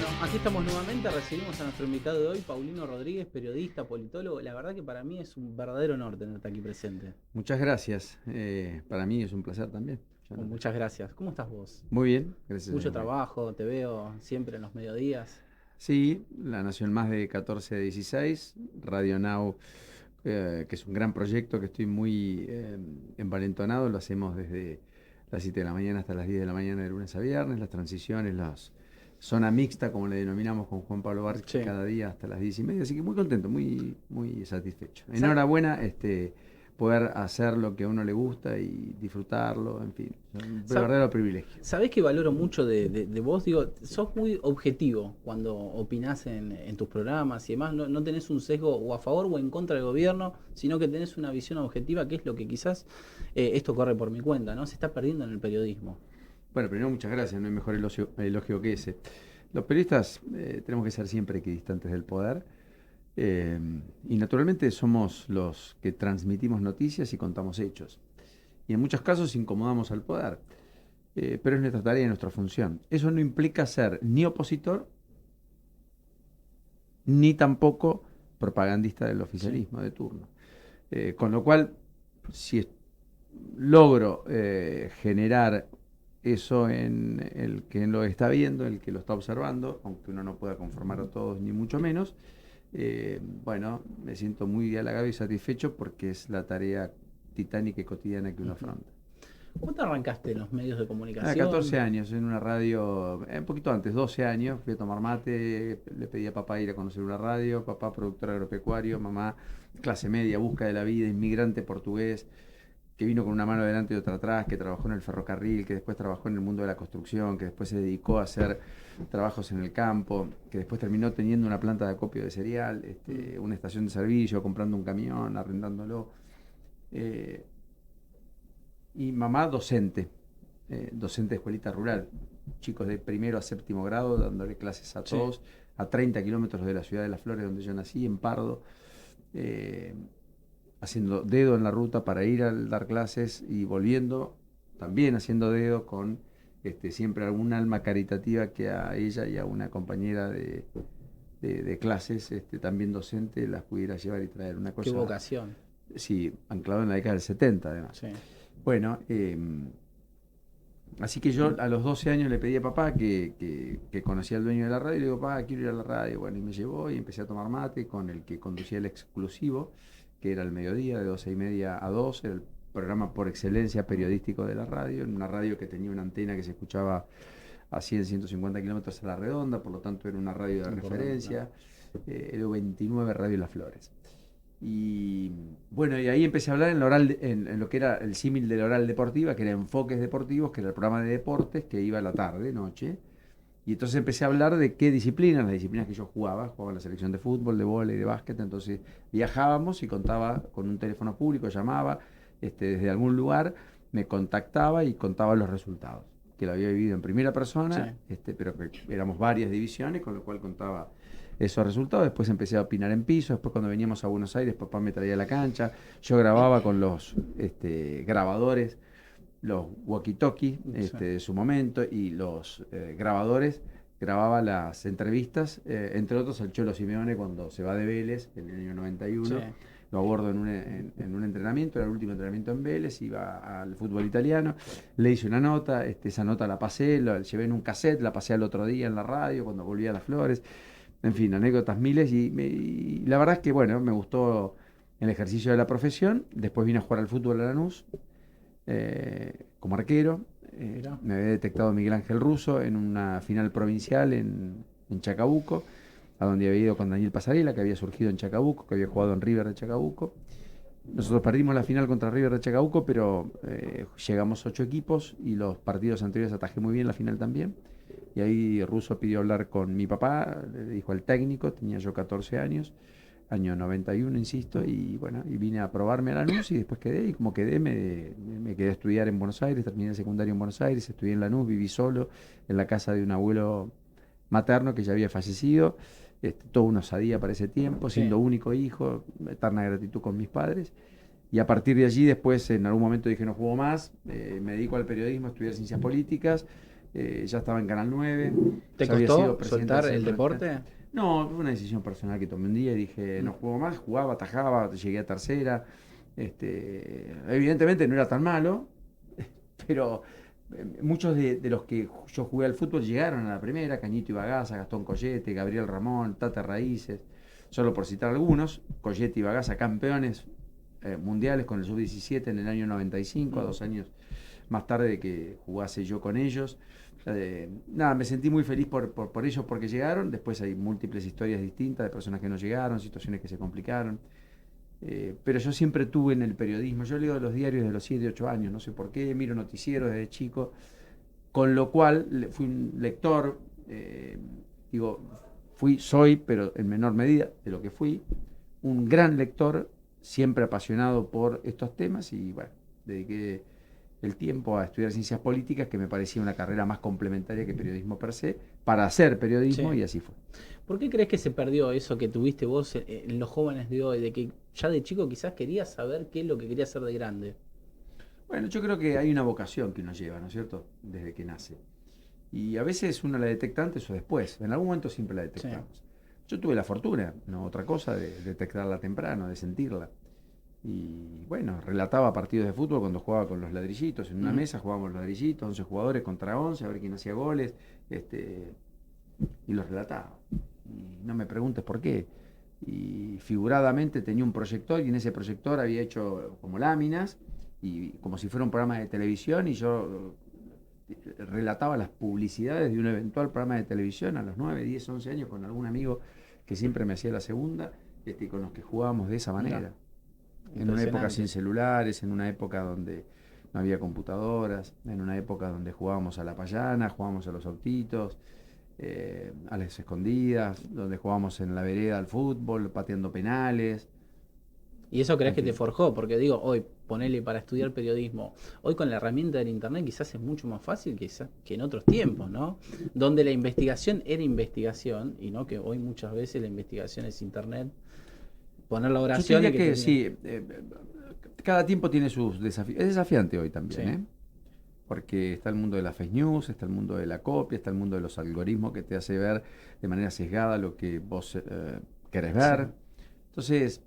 Bueno, aquí estamos nuevamente, recibimos a nuestro invitado de hoy, Paulino Rodríguez, periodista, politólogo. La verdad que para mí es un verdadero honor tenerte aquí presente. Muchas gracias. Para mí es un placer también, Bueno, Jonathan. muchas gracias. ¿Cómo estás vos? Muy bien, gracias a Mucho Dios. Bien. trabajo, te veo siempre en los mediodías. Sí, La Nación Más de 14 a 16, Radio Now, que es un gran proyecto que estoy muy envalentonado. Lo hacemos desde las 7 de la mañana hasta las 10 de la mañana de lunes a viernes. Las transiciones, las zona mixta, como le denominamos con Juan Pablo Barchi, Sí. cada día hasta las 10:30. Así que muy contento, muy satisfecho. ¿Sabes? Enhorabuena, poder hacer lo que a uno le gusta y disfrutarlo, en fin, es un verdadero privilegio. Sabés que valoro mucho de vos, digo, sos muy objetivo cuando opinás en tus programas y demás, no tenés un sesgo o a favor o en contra del gobierno, sino que tenés una visión objetiva, que es lo que quizás, esto corre por mi cuenta, ¿no? Se está perdiendo en el periodismo. Bueno, primero muchas gracias, no hay mejor elogio que ese. Los periodistas tenemos que ser siempre equidistantes del poder, eh, y naturalmente somos los que transmitimos noticias y contamos hechos. Y en muchos casos incomodamos al poder, pero es nuestra tarea y nuestra función. Eso no implica ser ni opositor ni tampoco propagandista del Sí. oficialismo de turno. Con lo cual, si logro generar eso en el que lo está viendo, el que lo está observando, aunque uno no pueda conformar a todos ni mucho menos, bueno, me siento muy halagado y satisfecho porque es la tarea titánica y cotidiana que uno Ujú. afronta. ¿Cómo te arrancaste en los medios de 14 comunicación? años en una radio, un poquito antes, 12 años, fui a tomar mate, le pedí a papá ir a conocer una radio, papá productor agropecuario, mamá clase media, busca de la vida, inmigrante portugués, que vino con una mano adelante y otra atrás, que trabajó en el ferrocarril, que después trabajó en el mundo de la construcción, que después se dedicó a hacer trabajos en el campo, que después terminó teniendo una planta de acopio de cereal, Mm. una estación de servicio, comprando un camión, arrendándolo. Eh, y mamá docente, docente de escuelita rural, chicos de primero a séptimo grado, dándole clases a Sí. todos, a 30 kilómetros de la ciudad de Las Flores, donde yo nací, en Pardo, eh, haciendo dedo en la ruta para ir a dar clases y volviendo, también haciendo dedo con siempre algún alma caritativa que a ella y a una compañera de clases, también docente, las pudiera llevar y traer. Una Qué cosa, vocación. sí, anclado en la década del 70 además. Sí. Bueno, así que yo a los 12 años le pedí a papá que conocía al dueño de la radio y le digo, papá, quiero ir a la radio. Bueno, y me llevó y empecé a tomar mate con el que conducía el exclusivo, que era el mediodía, de 12:30 a 2, era el programa por excelencia periodístico de la radio, en una radio que tenía una antena que se escuchaba a 100, 150 kilómetros a la redonda, por lo tanto era una radio de Importante, claro. referencia, el 29 Radio Las Flores. Y bueno, y ahí empecé a hablar en, en lo que era el símil de la oral deportiva, que era Enfoques Deportivos, que era el programa de deportes que iba a la tarde, noche. Y entonces empecé a hablar de qué disciplinas, las disciplinas que yo jugaba en la selección de fútbol, de vóley, de básquet. Entonces viajábamos y contaba con un teléfono público, llamaba desde algún lugar, me contactaba y contaba los resultados, que lo había vivido en primera Sí. persona, pero que éramos varias divisiones, con lo cual contaba esos resultados. Después empecé a opinar en piso. Después, cuando veníamos a Buenos Aires, papá me traía a la cancha. Yo grababa con los grabadores, los walkie-talkie Sí. de su momento, y los grabadores. Grababa las entrevistas, entre otros al Cholo Simeone cuando se va de Vélez en el año Sí. 91. Lo abordo en un entrenamiento, era el último entrenamiento en Vélez, iba al fútbol italiano, le hice una nota, esa nota la pasé, la llevé en un cassette, la pasé al otro día en la radio cuando volví a Las Flores. En fin, anécdotas miles y la verdad es que, bueno, me gustó el ejercicio de la profesión. Después vine a jugar al fútbol a Lanús como arquero. Mirá. Me había detectado Miguel Ángel Russo en una final provincial en Chacabuco, a donde había ido con Daniel Pasarela, que había surgido en Chacabuco, que había jugado en River de Chacabuco. Nosotros perdimos la final contra River de Chacabuco, pero llegamos 8 equipos y los partidos anteriores atajé muy bien la final también. Y ahí Russo pidió hablar con mi papá, le dijo al técnico, tenía yo 14 años, año 91, insisto, y bueno, y vine a probarme a Lanús y después quedé, y como quedé, me quedé a estudiar en Buenos Aires, terminé el secundario en Buenos Aires, estudié en Lanús, viví solo en la casa de un abuelo materno que ya había fallecido, toda una osadía para ese tiempo, Sí. siendo único hijo, eterna gratitud con mis padres. Y a partir de allí, después, en algún momento dije no juego más, me dedico al periodismo, a estudiar ciencias políticas, ya estaba en Canal 9. ¿Te ya había sido costó presidente soltar del el Centro deporte? No, fue una decisión personal que tomé un día y dije, no juego más, jugaba, atajaba, llegué a tercera. Evidentemente no era tan malo, pero muchos de los que yo jugué al fútbol llegaron a la primera, Cañito Ibagaza, Gastón Collete, Gabriel Ramón, Tata Raíces, solo por citar algunos. Collete y Bagaza campeones mundiales con el sub-17 en el año 95, a 2 años más tarde de que jugase yo con ellos. Nada, me sentí muy feliz por ellos porque llegaron. Después hay múltiples historias distintas de personas que no llegaron, situaciones que se complicaron. Pero yo siempre tuve en el periodismo, yo leo los diarios de los 7, 8 años, no sé por qué, miro noticieros desde chico, con lo cual fui un lector, digo, soy, pero en menor medida de lo que fui, un gran lector, siempre apasionado por estos temas y bueno, dediqué el tiempo a estudiar ciencias políticas, que me parecía una carrera más complementaria que periodismo per se, para hacer periodismo Sí. y así fue. ¿Por qué crees que se perdió eso que tuviste vos en los jóvenes de hoy, de que ya de chico quizás querías saber qué es lo que querías hacer de grande? Bueno, yo creo que hay una vocación que uno lleva, ¿no es cierto?, desde que nace. Y a veces uno la detecta antes o después, en algún momento siempre la Sí. detectamos. Yo tuve la fortuna, no otra cosa, de detectarla temprano, de sentirla. Y bueno, relataba partidos de fútbol cuando jugaba con los ladrillitos. En una mesa jugábamos los ladrillitos, 11 jugadores contra 11, a ver quién hacía goles, y los relataba. Y no me preguntes por qué. Y figuradamente tenía un proyector y en ese proyector había hecho como láminas, y como si fuera un programa de televisión, y yo relataba las publicidades de un eventual programa de televisión a los 9, 10, 11 años con algún amigo que siempre me hacía la segunda, con los que jugábamos de esa manera. Mirá, En una época impresionante. sin celulares, en una época donde no había computadoras, en una época donde jugábamos a la payana, jugábamos a los autitos, a las escondidas, donde jugábamos en la vereda al fútbol, pateando penales, ¿Y eso crees en que te fin. forjó? Porque digo, hoy, ponele para estudiar periodismo, hoy con la herramienta del internet quizás es mucho más fácil quizás que en otros tiempos, ¿no? Donde la investigación era investigación y no que hoy muchas veces la investigación es internet, poner la Yo te oración y diría que te que diga. sí, cada tiempo tiene sus desafíos. Es desafiante hoy también, Sí, ¿eh? Porque está el mundo de la fake news, está el mundo de la copia, está el mundo de los algoritmos que te hace ver de manera sesgada lo que vos querés sí. ver. Entonces,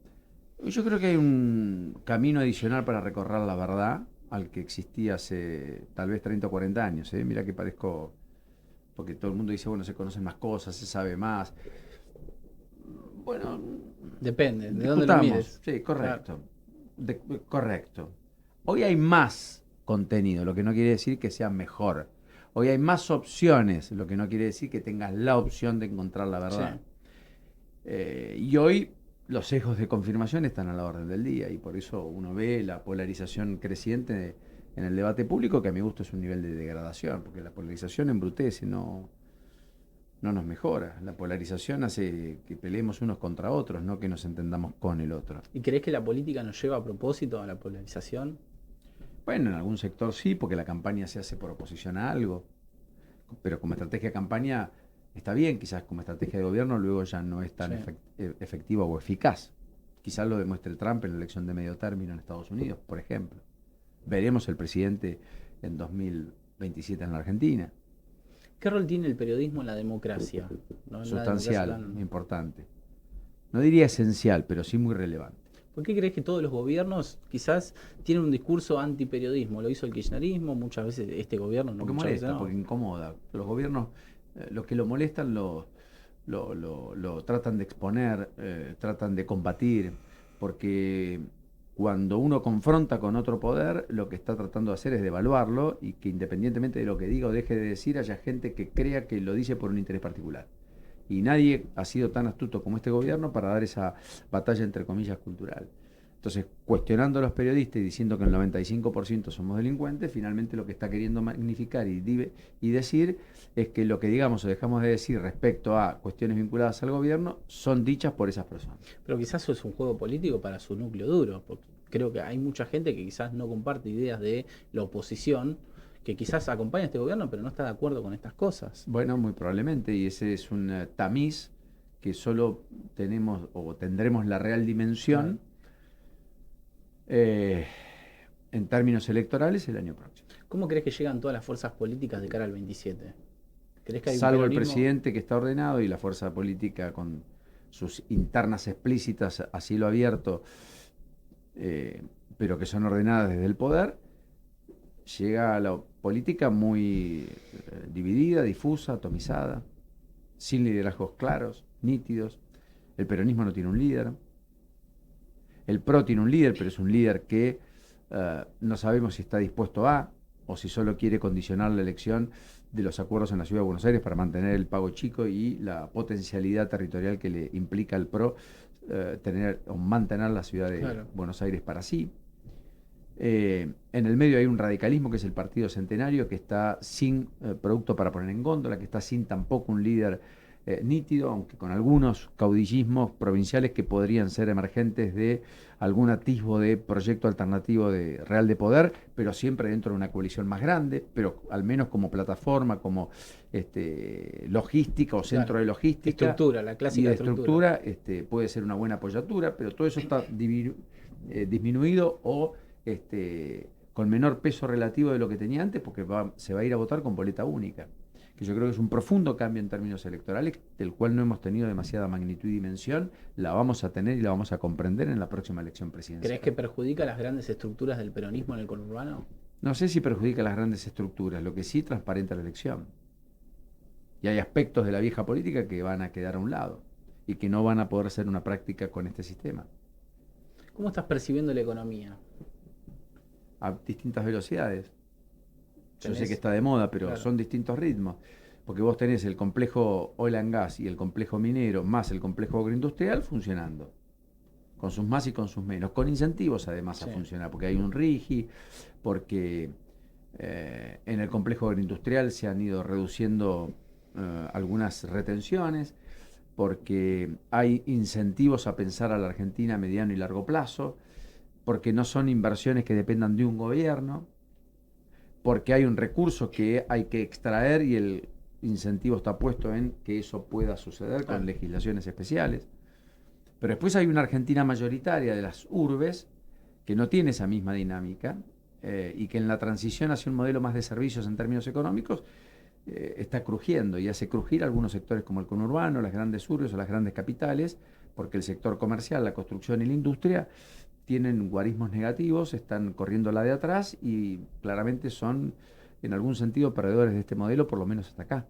yo creo que hay un camino adicional para recorrer la verdad al que existía hace tal vez 30 o 40 años. ¿Eh? Mira que parezco, porque todo el mundo dice, bueno, se conocen más cosas, se sabe más. Bueno, Depende, de dónde lo discutamos, mires. sí, Claro. correcto. Correcto. Hoy hay más contenido, lo que no quiere decir que sea mejor. Hoy hay más opciones, lo que no quiere decir que tengas la opción de encontrar la Sí. verdad. Y hoy los sesgos de confirmación están a la orden del día y por eso uno ve la polarización creciente en el debate público, que a mi gusto es un nivel de degradación, porque la polarización embrutece, no nos mejora. La polarización hace que peleemos unos contra otros, no que nos entendamos con el otro. ¿Y crees que la política nos lleva a propósito a la polarización? Bueno, en algún sector sí, porque la campaña se hace por oposición a algo, pero como estrategia de campaña está bien, quizás como estrategia de gobierno luego ya no es tan Sí. efectiva o eficaz. Quizás lo demuestre Trump en la elección de medio término en Estados Unidos, por ejemplo. Veremos el presidente en 2027 en la Argentina. ¿Qué rol tiene el periodismo en la democracia? ¿No? En la democracia Sustancial, tan. importante. No diría esencial, pero sí muy relevante. ¿Por qué crees que todos los gobiernos quizás tienen un discurso antiperiodismo? Lo hizo el kirchnerismo, muchas veces este gobierno, no Porque muchas veces molesta, no. porque incomoda. Los gobiernos, los que lo molestan, lo tratan de exponer, tratan de combatir, porque cuando uno confronta con otro poder, lo que está tratando de hacer es devaluarlo y que independientemente de lo que diga o deje de decir, haya gente que crea que lo dice por un interés particular. Y nadie ha sido tan astuto como este gobierno para dar esa batalla, entre comillas, cultural. Entonces, cuestionando a los periodistas y diciendo que el 95% somos delincuentes, finalmente lo que está queriendo magnificar y decir es que lo que digamos o dejamos de decir respecto a cuestiones vinculadas al gobierno son dichas por esas personas. Pero quizás eso es un juego político para su núcleo duro, porque creo que hay mucha gente que quizás no comparte ideas de la oposición, que quizás acompaña a este gobierno, pero no está de acuerdo con estas cosas. Bueno, muy probablemente, y ese es un tamiz que solo tenemos o tendremos la real Claro. dimensión en términos electorales el año próximo. ¿Cómo crees que llegan todas las fuerzas políticas de cara al 27? ¿Crees que hay un Salvo el peronismo? presidente que está ordenado y la fuerza política con sus internas explícitas a cielo abierto, eh, pero que son ordenadas desde el poder, llega a la política muy dividida, difusa, atomizada, sin liderazgos claros, nítidos. El peronismo no tiene un líder. El PRO tiene un líder, pero es un líder que no sabemos si está dispuesto a, o si solo quiere condicionar la elección de los acuerdos en la Ciudad de Buenos Aires para mantener el pago chico y la potencialidad territorial que le implica al PRO tener o mantener la Ciudad de Claro. Buenos Aires para sí. En el medio hay un radicalismo que es el Partido Centenario, que está sin producto para poner en góndola, que está sin tampoco un líder nítido, aunque con algunos caudillismos provinciales que podrían ser emergentes de algún atisbo de proyecto alternativo de real de poder, pero siempre dentro de una coalición más grande, pero al menos como plataforma, como logística o centro Claro. de logística. Estructura, la Y clásica de estructura. puede ser una buena apoyatura, pero todo eso está disminuido o con menor peso relativo de lo que tenía antes, porque se va a ir a votar con boleta única, que yo creo que es un profundo cambio en términos electorales, del cual no hemos tenido demasiada magnitud y dimensión. La vamos a tener y la vamos a comprender en la próxima elección presidencial. ¿Crees que perjudica las grandes estructuras del peronismo en el conurbano? No sé si perjudica las grandes estructuras, lo que sí transparenta la elección. Y hay aspectos de la vieja política que van a quedar a un lado y que no van a poder ser una práctica con este sistema. ¿Cómo estás percibiendo la economía? A distintas velocidades. Yo sé ¿Tenés? que está de moda, pero Claro. son distintos ritmos. Porque vos tenés el complejo oil and gas y el complejo minero más el complejo agroindustrial funcionando. Con sus más y con sus menos. Con incentivos además a Sí. funcionar. Porque hay un RIGI, porque en el complejo agroindustrial se han ido reduciendo algunas retenciones, porque hay incentivos a pensar a la Argentina a mediano y largo plazo, porque no son inversiones que dependan de un gobierno, porque hay un recurso que hay que extraer y el incentivo está puesto en que eso pueda suceder con legislaciones especiales. Pero después hay una Argentina mayoritaria de las urbes que no tiene esa misma dinámica y que en la transición hacia un modelo más de servicios en términos económicos está crujiendo y hace crujir algunos sectores como el conurbano, las grandes urbes o las grandes capitales, porque el sector comercial, la construcción y la industria tienen guarismos negativos, están corriendo la de atrás y claramente son en algún sentido perdedores de este modelo, por lo menos hasta acá.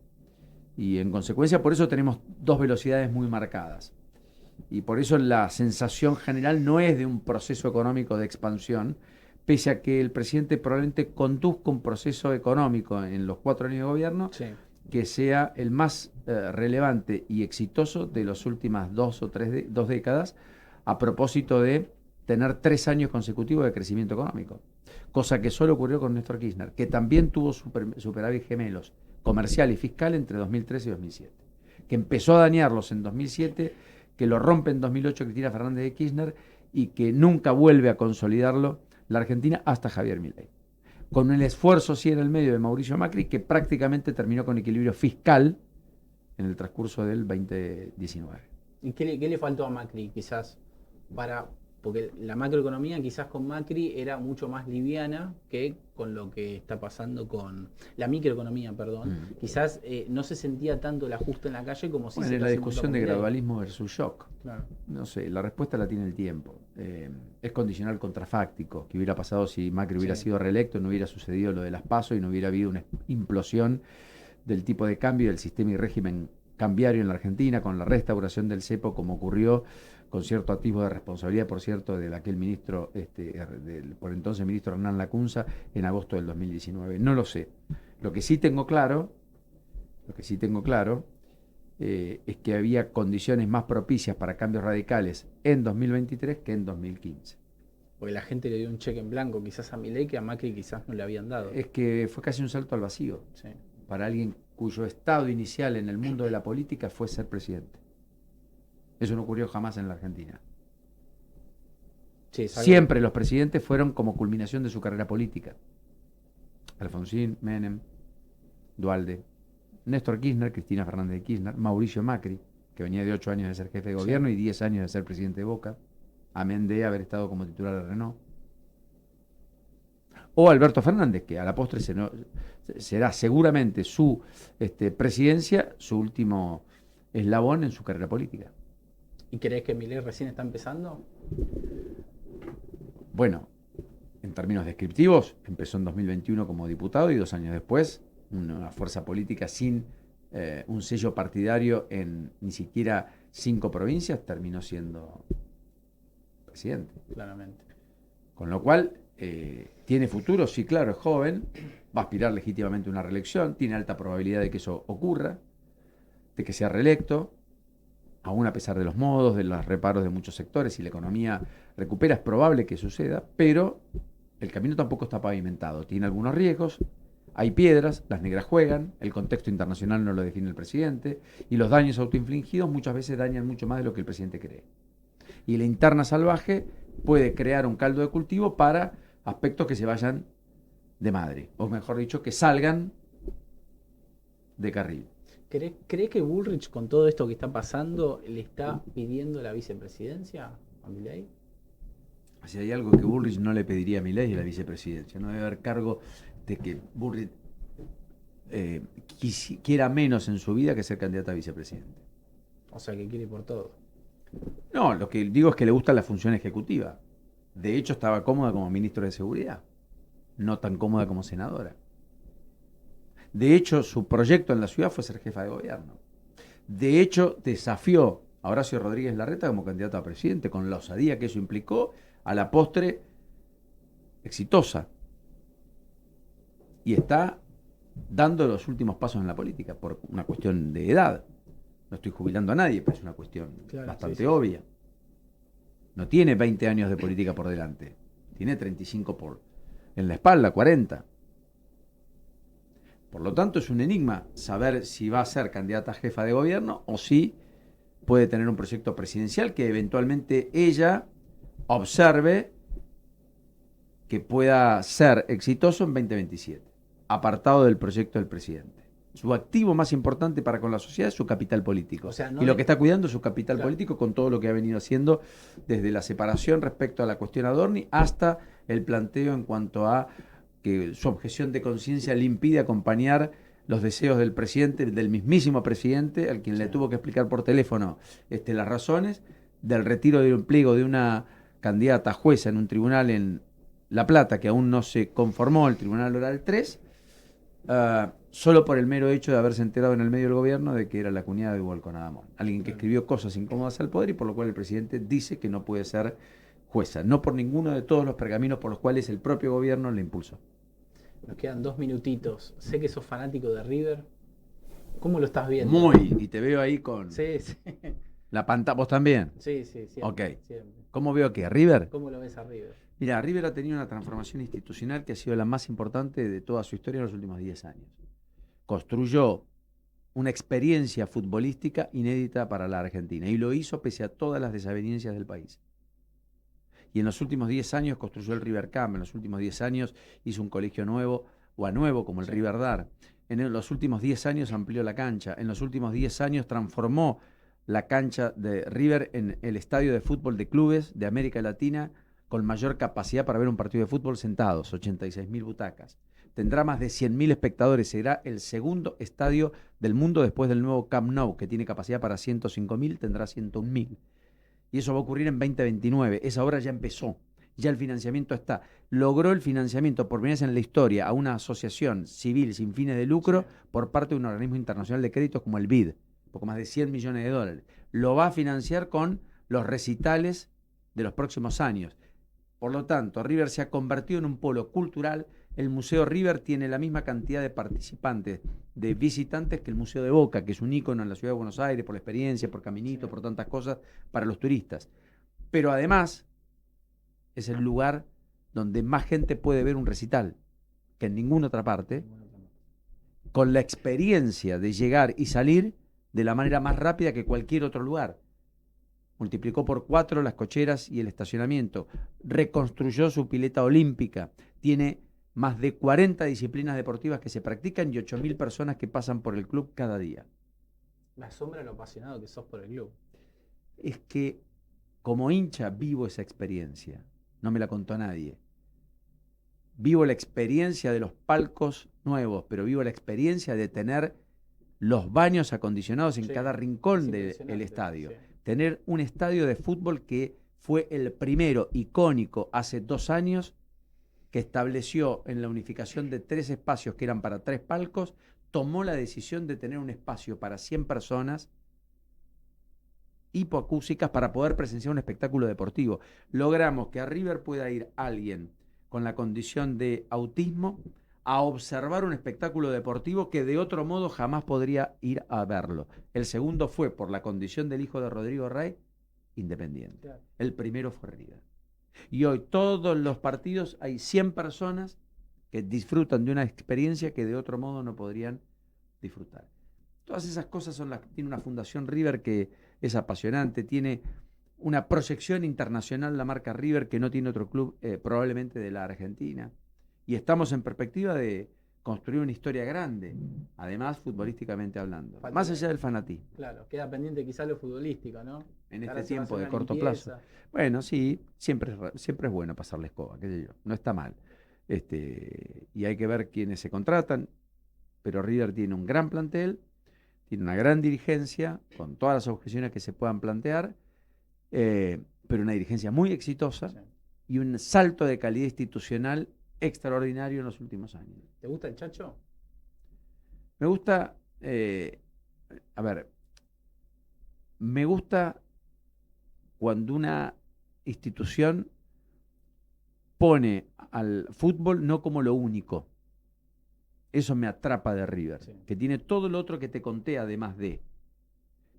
Y en consecuencia por eso tenemos dos velocidades muy marcadas. Y por eso la sensación general no es de un proceso económico de expansión, pese a que el presidente probablemente conduzca un proceso económico en los 4 años de gobierno Sí. que sea el más relevante y exitoso de las últimas 2 décadas, a propósito de tener 3 años consecutivos de crecimiento económico, cosa que solo ocurrió con Néstor Kirchner, que también tuvo superávit gemelos comercial y fiscal entre 2003 y 2007, que empezó a dañarlos en 2007, que lo rompe en 2008 Cristina Fernández de Kirchner y que nunca vuelve a consolidarlo la Argentina hasta Javier Milei. Con el esfuerzo sí en el medio de Mauricio Macri, que prácticamente terminó con equilibrio fiscal en el transcurso del 2019. ¿Y qué le faltó a Macri quizás para... Porque la macroeconomía quizás con Macri era mucho más liviana que con lo que está pasando con la microeconomía, perdón. Quizás no se sentía tanto el ajuste en la calle como si Bueno, se en la está discusión sintiendo de con Milei. gradualismo versus shock. Claro. No sé, la respuesta la tiene el tiempo. Es condicional contrafáctico. ¿Qué hubiera pasado si Macri hubiera sido reelecto? No hubiera sucedido lo de las PASO y no hubiera habido una implosión del tipo de cambio del sistema y régimen cambiario en la Argentina, con la restauración del cepo, como ocurrió, con cierto atisbo de responsabilidad, por cierto, del aquel ministro, del por entonces ministro Hernán Lacunza, en agosto del 2019. No lo sé. Lo que sí tengo claro es que había condiciones más propicias para cambios radicales en 2023 que en 2015. Porque la gente le dio un cheque en blanco quizás a Milei que a Macri quizás no le habían dado. Es que fue casi un salto al vacío para alguien cuyo estado inicial en el mundo de la política fue ser presidente. Eso no ocurrió jamás en la Argentina. Siempre los presidentes fueron como culminación de su carrera política. Alfonsín, Menem, Duhalde, Néstor Kirchner, Cristina Fernández de Kirchner, Mauricio Macri, que venía de 8 años de ser jefe de gobierno y 10 años de ser presidente de Boca, amén de haber estado como titular de Renault. o Alberto Fernández, que a la postre será seguramente su presidencia, su último eslabón en su carrera política. ¿Y crees que Milei recién está empezando? Bueno, en términos descriptivos, empezó en 2021 como diputado y 2 años después, una fuerza política sin un sello partidario en ni siquiera 5 provincias, terminó siendo presidente. Claramente. Con lo cual, tiene futuro, sí, claro, es joven, va a aspirar legítimamente a una reelección, tiene alta probabilidad de que eso ocurra, de que sea reelecto, aún a pesar de los modos, de los reparos de muchos sectores, si la economía recupera, es probable que suceda, pero el camino tampoco está pavimentado, tiene algunos riesgos, hay piedras, las negras juegan, el contexto internacional no lo define el presidente, y los daños autoinfligidos muchas veces dañan mucho más de lo que el presidente cree. Y la interna salvaje puede crear un caldo de cultivo para aspectos que se vayan de madre, o mejor dicho, que salgan de carril. ¿Cree que Bullrich, con todo esto que está pasando, le está pidiendo la vicepresidencia a Milei? Si hay algo que Bullrich no le pediría a Milei es la vicepresidencia. No debe haber cargo de que Bullrich quiera menos en su vida que ser candidato a vicepresidente. O sea, que quiere por todo. No, lo que digo es que le gusta la función ejecutiva. De hecho, estaba cómoda como ministro de Seguridad, no tan cómoda como senadora. De hecho, su proyecto en la ciudad fue ser jefa de gobierno. De hecho, desafió a Horacio Rodríguez Larreta como candidato a presidente, con la osadía que eso implicó, a la postre exitosa. Y está dando los últimos pasos en la política, por una cuestión de edad. No estoy jubilando a nadie, pero es una cuestión bastante obvia. No tiene 20 años de política por delante, tiene 35 en la espalda, 40. Por lo tanto, es un enigma saber si va a ser candidata a jefa de gobierno o si puede tener un proyecto presidencial que eventualmente ella observe que pueda ser exitoso en 2027, apartado del proyecto del presidente. Su activo más importante para con la sociedad es su capital político. O sea, y lo que está cuidando es su capital político con todo lo que ha venido haciendo desde la separación respecto a la cuestión Adorni hasta el planteo en cuanto a que su objeción de conciencia le impide acompañar los deseos del presidente, del mismísimo presidente, al quien le tuvo que explicar por teléfono las razones del retiro de un pliego de una candidata jueza en un tribunal en La Plata, que aún no se conformó, el Tribunal Oral 3, solo por el mero hecho de haberse enterado en el medio del gobierno de que era la cuñada de Hugo Alconadamón. Alguien que escribió cosas incómodas al poder y por lo cual el presidente dice que no puede ser jueza, no por ninguno de todos los pergaminos por los cuales el propio gobierno le impulsó. Nos quedan 2 minutitos. Sé que sos fanático de River. ¿Cómo lo estás viendo? Muy, y te veo ahí con Sí. la pantalla. ¿Vos también? Sí, siempre. Ok. Siempre. ¿Cómo veo que a River? ¿Cómo lo ves a River? Mira, River ha tenido una transformación institucional que ha sido la más importante de toda su historia en los últimos 10 años. Construyó una experiencia futbolística inédita para la Argentina y lo hizo pese a todas las desavenencias del país. Y en los últimos 10 años construyó el River Camp, en los últimos 10 años hizo un colegio nuevo o a nuevo como el River Dar. En los últimos 10 años amplió la cancha, en los últimos 10 años transformó la cancha de River en el estadio de fútbol de clubes de América Latina con mayor capacidad para ver un partido de fútbol sentados, 86.000 butacas. Tendrá más de 100.000 espectadores, será el segundo estadio del mundo después del nuevo Camp Nou, que tiene capacidad para 105.000, tendrá 101.000. Y eso va a ocurrir en 2029. Esa obra ya empezó, ya el financiamiento está. Logró el financiamiento por primera vez en la historia a una asociación civil sin fines de lucro por parte de un organismo internacional de créditos como el BID, poco más de 100 millones de dólares. Lo va a financiar con los recitales de los próximos años. Por lo tanto, River se ha convertido en un polo cultural. El Museo River tiene la misma cantidad de participantes, de visitantes que el Museo de Boca, que es un ícono en la ciudad de Buenos Aires por la experiencia, por Caminito, por tantas cosas para los turistas. Pero además es el lugar donde más gente puede ver un recital que en ninguna otra parte, con la experiencia de llegar y salir de la manera más rápida que cualquier otro lugar. Multiplicó por 4 las cocheras y el estacionamiento, reconstruyó su pileta olímpica, tiene más de 40 disciplinas deportivas que se practican y 8.000 personas que pasan por el club cada día. Me asombra lo apasionado que sos por el club. Es que como hincha vivo esa experiencia, no me la contó nadie. vivo la experiencia de los palcos nuevos, pero vivo la experiencia de tener los baños acondicionados en cada rincón del estadio. Sí. Tener un estadio de fútbol que fue el primero icónico hace 2 años, que estableció en la unificación de 3 espacios que eran para 3 palcos, tomó la decisión de tener un espacio para 100 personas hipoacústicas para poder presenciar un espectáculo deportivo. Logramos que a River pueda ir alguien con la condición de autismo a observar un espectáculo deportivo que de otro modo jamás podría ir a verlo. El segundo fue, por la condición del hijo de Rodrigo Rey, Independiente. Claro. El primero fue River. Y hoy todos los partidos hay 100 personas que disfrutan de una experiencia que de otro modo no podrían disfrutar. Todas esas cosas son las que tiene una Fundación River que es apasionante, tiene una proyección internacional la marca River que no tiene otro club probablemente de la Argentina. Y estamos en perspectiva de construir una historia grande, además futbolísticamente hablando, más allá del fanatismo. Claro, queda pendiente quizá lo futbolístico, ¿no? En este tiempo de corto plazo. Bueno, sí, siempre es bueno pasar la escoba, qué sé yo, no está mal. Y hay que ver quiénes se contratan, pero River tiene un gran plantel, tiene una gran dirigencia, con todas las objeciones que se puedan plantear, pero una dirigencia muy exitosa, sí, y un salto de calidad institucional extraordinario en los últimos años. ¿Te gusta el Chacho? Me gusta, me gusta cuando una institución pone al fútbol no como lo único. Eso me atrapa de River, sí, que tiene todo lo otro que te conté además de,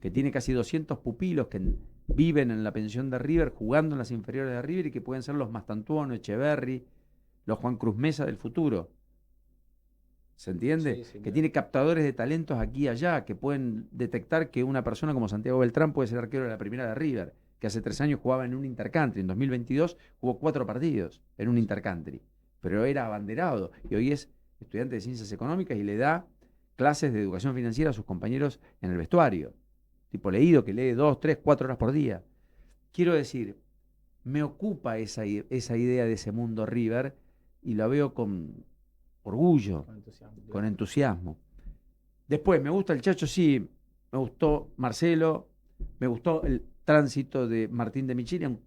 que tiene casi 200 pupilos que viven en la pensión de River, jugando en las inferiores de River y que pueden ser los Mastantuono, Echeverri, los Juan Cruz Mesa del futuro. ¿Se entiende? Sí, sí, que claro, tiene captadores de talentos aquí y allá, que pueden detectar que una persona como Santiago Beltrán puede ser arquero de la primera de River, que hace 3 años jugaba en un intercountry, en 2022 jugó 4 partidos en un intercountry, pero era abanderado y hoy es estudiante de Ciencias Económicas y le da clases de educación financiera a sus compañeros en el vestuario. Tipo leído que lee 2, 3, 4 horas por día. Quiero decir, me ocupa esa idea de ese mundo River y la veo con orgullo, con entusiasmo. Después, me gusta el Chacho, sí, me gustó Marcelo, me gustó el tránsito de Martín de Micheli, aunque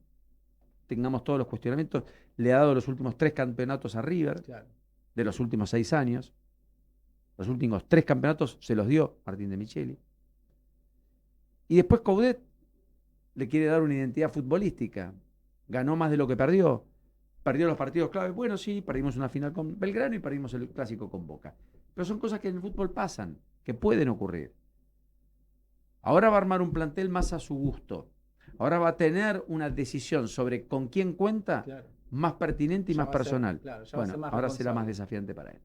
tengamos todos los cuestionamientos, le ha dado los últimos 3 campeonatos a River, claro, de los últimos 6 años. Los últimos 3 campeonatos se los dio Martín de Micheli. Y después Coudet le quiere dar una identidad futbolística. Ganó más de lo que perdió. Perdió los partidos clave. Bueno, sí, perdimos una final con Belgrano y perdimos el clásico con Boca. Pero son cosas que en el fútbol pasan, que pueden ocurrir. Ahora va a armar un plantel más a su gusto. Ahora va a tener una decisión sobre con quién cuenta, claro, más pertinente y ya más personal. Claro, bueno, ahora será más desafiante para él.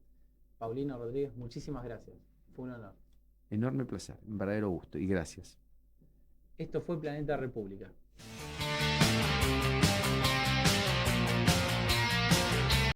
Paulino Rodríguez, muchísimas gracias. Fue un honor. Enorme placer, un verdadero gusto y gracias. Esto fue Planeta República.